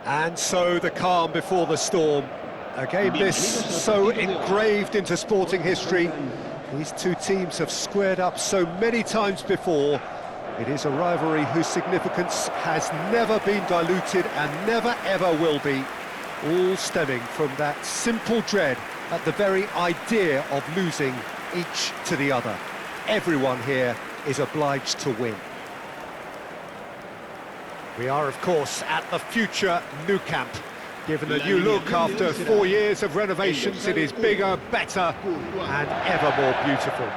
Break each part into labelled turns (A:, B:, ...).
A: And so the calm before the storm. A game this so engraved into sporting history. These two teams have squared up so many times before. It is a rivalry whose significance has never been diluted and never ever will be. All stemming from that simple dread at the very idea of losing each to the other. Everyone here is obliged to win. We are, of course, at the future Nou Camp. Given a new look after 4 years of renovations, it is bigger, better, and ever more beautiful.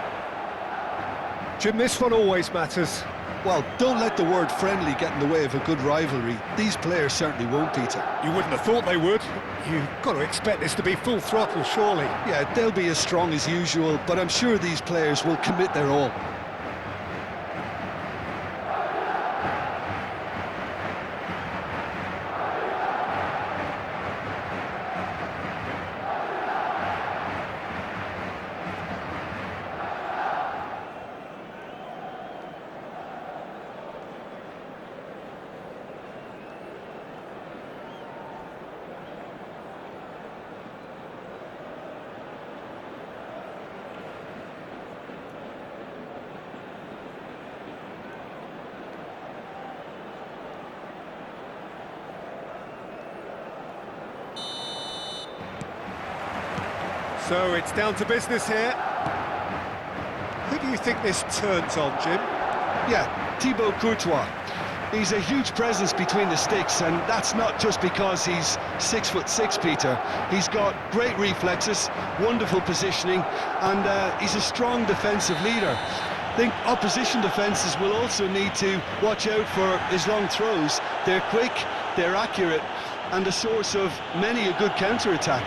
A: Jim, this one always matters.
B: Well, don't let the word friendly get in the way of a good rivalry. These players certainly won't, Peter.
A: You wouldn't have thought they would. You've got to expect this to be full throttle, surely.
B: Yeah, they'll be as strong as usual, but I'm sure these players will commit their all.
A: So it's down to business here. Who do you think this turns on, Jim?
B: Yeah, Thibaut Courtois. He's a huge presence between the sticks, and that's not just because he's 6'6", Peter. He's got great reflexes, wonderful positioning, and he's a strong defensive leader. I think opposition defences will also need to watch out for his long throws. They're quick, they're accurate, and a source of many a good counter-attack.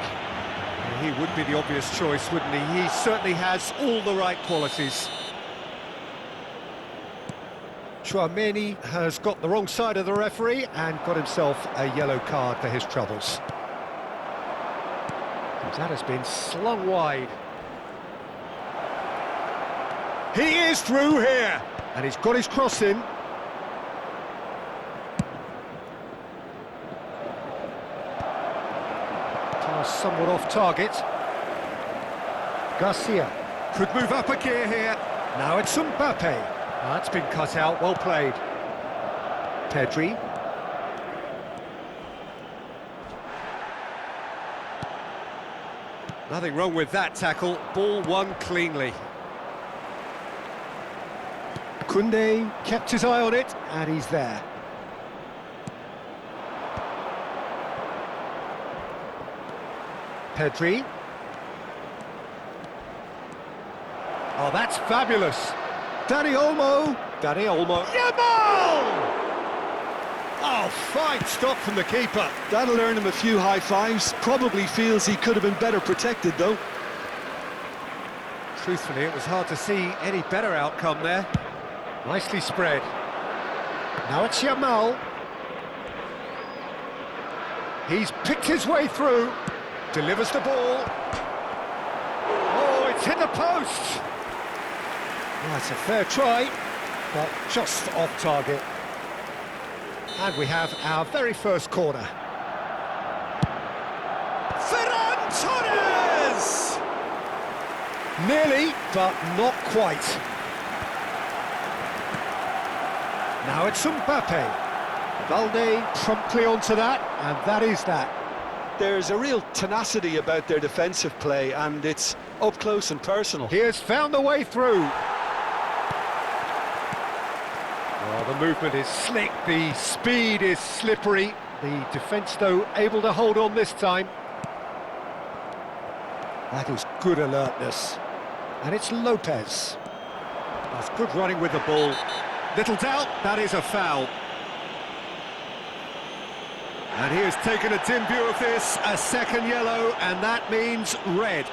A: He would be the obvious choice, wouldn't he? He certainly has all the right qualities. Chouameni has got the wrong side of the referee and got himself a yellow card for his troubles. That has been slung wide. He is through here, and he's got his cross in. Somewhat off target. Garcia could move up a gear here. Now it's Mbappe. That's been cut out, well played. Pedri. Nothing wrong with that tackle, ball won cleanly. Koundé kept his eye on it, and he's there. Pedri. Oh, that's fabulous. Dani Olmo. Yamal! Oh, fine stop from the keeper.
B: That'll earn him a few high fives. Probably feels he could have been better protected, though.
A: Truthfully, it was hard to see any better outcome there. Nicely spread. Now it's Yamal. He's picked his way through. Delivers the ball. Oh, it's hit the post. Well, that's a fair try, but just off target. And we have our very first corner. Ferran Torres! Nearly, but not quite. Now it's Mbappe. Valde promptly onto that, and that is that.
B: There's a real tenacity about their defensive play, and it's up close and personal.
A: He has found the way through. Well, the movement is slick, the speed is slippery. The defence, though, able to hold on this time. That is good alertness. And it's Lopez. That's good running with the ball. Little doubt, that is a foul. And he has taken a dim view of this, a second yellow, and that means red.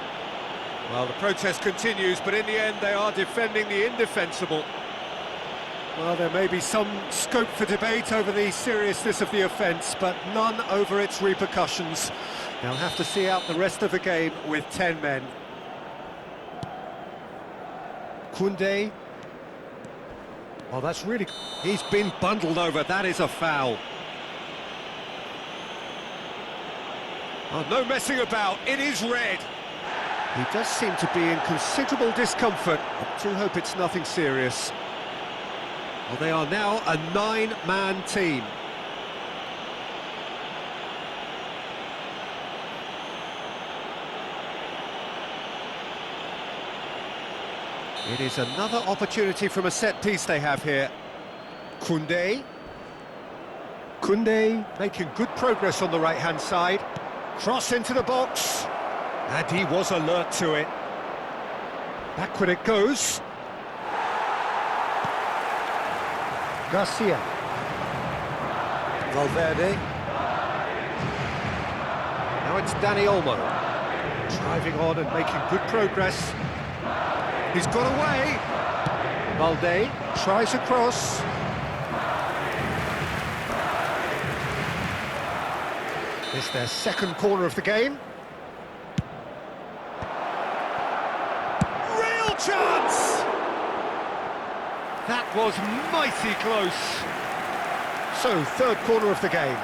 A: Well, the protest continues, but in the end they are defending the indefensible. Well, there may be some scope for debate over the seriousness of the offence, but none over its repercussions. They'll have to see out the rest of the game with 10 men. Koundé. Oh, that's really... He's been bundled over, that is a foul. Oh, no messing about, it is red. He does seem to be in considerable discomfort. I do hope it's nothing serious. Well, they are now a 9-man team. It is another opportunity from a set piece they have here. Koundé making good progress on the right-hand side. Cross into the box. And he was alert to it. Backward it goes. Garcia. Valverde. Now it's Dani Olmo. Driving on and making good progress. He's got away. Valde tries a cross. It's their second corner of the game. Real chance! That was mighty close. So, third corner of the game.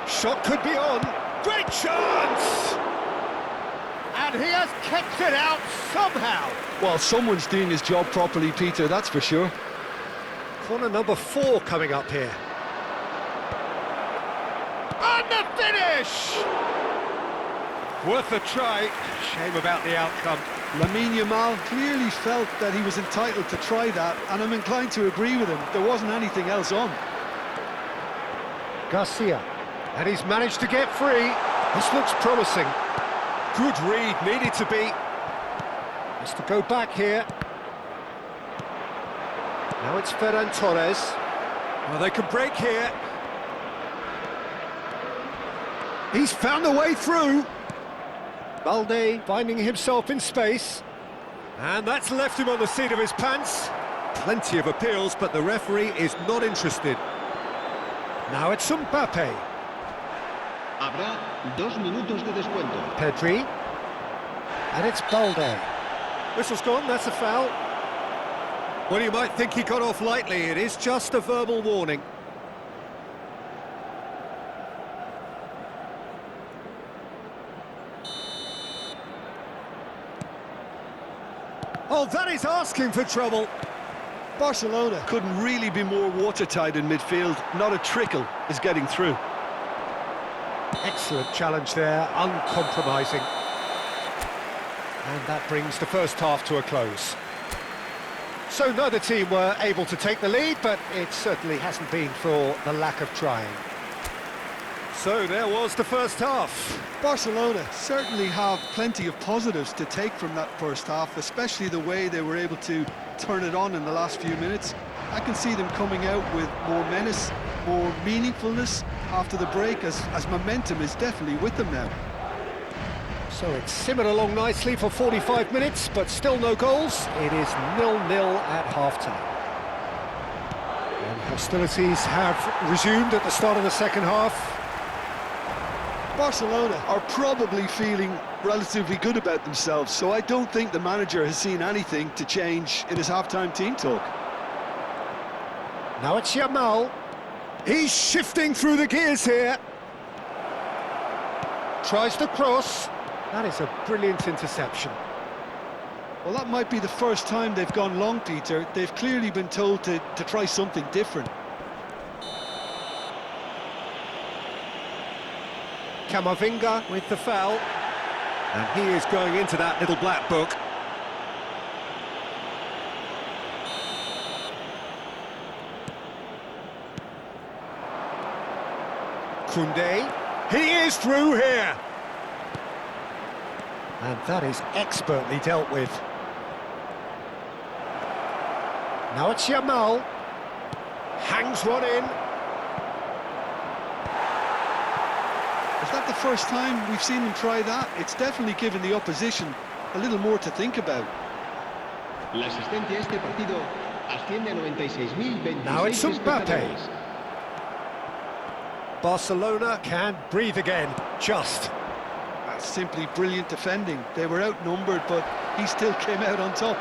A: Shot could be on. Great chance! And he has kept it out somehow.
B: Well, someone's doing his job properly, Peter, that's for sure.
A: Corner number 4 coming up here. And the finish! Worth a try. Shame about the outcome.
B: Lamine Yamal clearly felt that he was entitled to try that, and I'm inclined to agree with him. There wasn't anything else on.
A: Garcia. And he's managed to get free. This looks promising. Good read, needed to be. Has to go back here. Now it's Ferran Torres. Well, they can break here. He's found a way through. Balde finding himself in space. And that's left him on the seat of his pants. Plenty of appeals, but the referee is not interested. Now it's Mbappe.
C: Habrá 2 minutos de descuento.
A: Pedri. And it's Balde. Whistle's gone, that's a foul. Well, you might think he got off lightly. It is just a verbal warning. Oh, that is asking for trouble.
B: Barcelona couldn't really be more watertight in midfield. Not a trickle is getting through.
A: Excellent challenge there, uncompromising. And that brings the first half to a close. So neither team were able to take the lead, but it certainly hasn't been for the lack of trying. So there was the first half.
B: Barcelona certainly have plenty of positives to take from that first half, especially the way they were able to turn it on in the last few minutes. I can see them coming out with more menace, more meaningfulness after the break, as momentum is definitely with them now.
A: So it's simmered along nicely for 45 minutes, but still no goals. It is 0-0 at half-time. And hostilities have resumed at the start of the second half.
B: Barcelona are probably feeling relatively good about themselves, so I don't think the manager has seen anything to change in his half-time team talk.
A: Now it's Yamal. He's shifting through the gears here. Tries to cross. That is a brilliant interception.
B: Well, that might be the first time they've gone long, Peter. They've clearly been told to try something different.
A: Camavinga with the foul. And he is going into that little black book. Koundé. He is through here. And that is expertly dealt with. Now it's Yamal. Hangs one in.
B: Is that the first time we've seen them try that? It's definitely given the opposition a little more to think about.
C: La asistencia a este partido asciende a 96.026
A: Now it's Mbappe.
C: espectadores.
A: Barcelona can breathe again, just.
B: That's simply brilliant defending. They were outnumbered, but he still came out on top.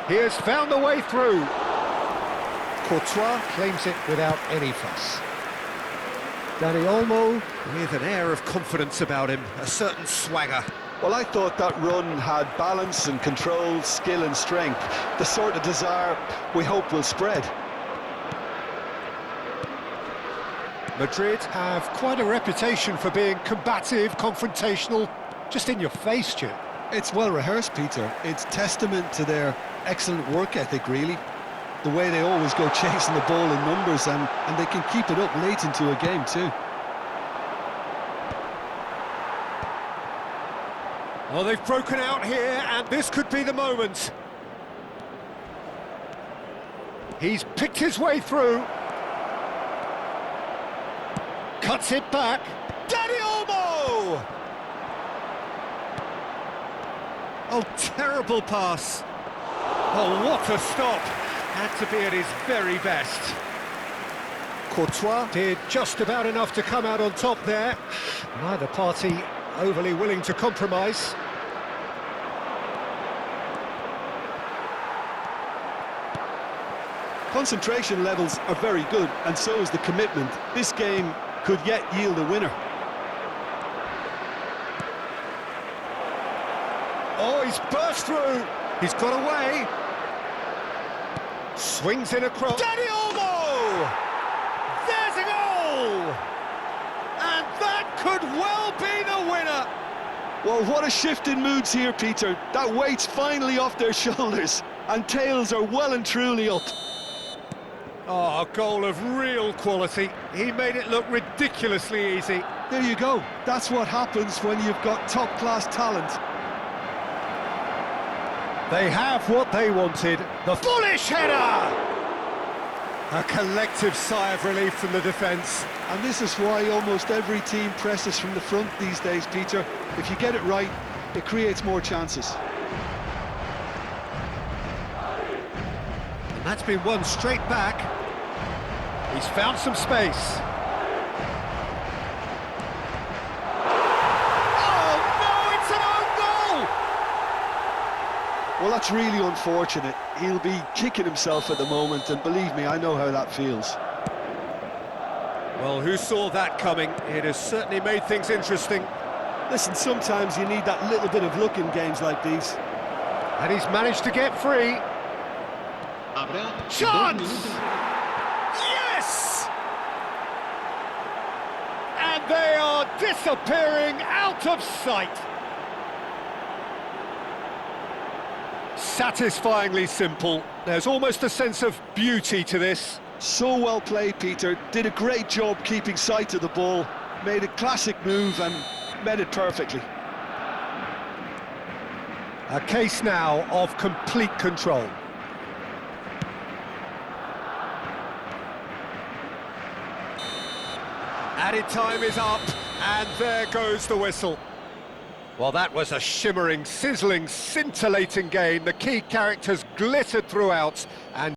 A: He has found the way through. Courtois claims it without any fuss. Dani Olmo with an air of confidence about him, a certain swagger.
B: Well, I thought that run had balance and control, skill and strength. The sort of desire we hope will spread.
A: Madrid have quite a reputation for being combative, confrontational, just in your face, Jim.
B: It's well rehearsed, Peter. It's testament to their excellent work ethic, really. The way they always go chasing the ball in numbers, and they can keep it up late into a game too.
A: Oh, they've broken out here, and this could be the moment. He's picked his way through. Cuts it back. Dani Olmo! Oh, terrible pass. Oh, what a stop. Had to be at his very best. Courtois did just about enough to come out on top there. Neither party overly willing to compromise.
B: Concentration levels are very good, and so is the commitment. This game could yet yield a winner.
A: Oh, he's burst through. He's got away. Swings in across. Dani Olmo! There's a goal! And that could well be the winner.
B: Well, what a shift in moods here, Peter. That weight's finally off their shoulders, and tails are well and truly up.
A: Oh, a goal of real quality. He made it look ridiculously easy.
B: There you go. That's what happens when you've got top-class talent.
A: They have what they wanted. The foolish header! A collective sigh of relief from the defence.
B: And this is why almost every team presses from the front these days, Peter. If you get it right, it creates more chances.
A: And that's been won straight back. He's found some space. Oh, no, it's an own goal!
B: Well, that's really unfortunate. He'll be kicking himself at the moment, and believe me, I know how that feels.
A: Well, who saw that coming? It has certainly made things interesting.
B: Listen, sometimes you need that little bit of luck in games like these.
A: And he's managed to get free. Chance! Yes! And they are disappearing out of sight. Satisfyingly simple. There's almost a sense of beauty to this.
B: So well played, Peter. Did a great job keeping sight of the ball. Made a classic move and met it perfectly.
A: A case now of complete control. Added time is up, and there goes the whistle. Well, that was a shimmering, sizzling, scintillating game. The key characters glittered throughout, and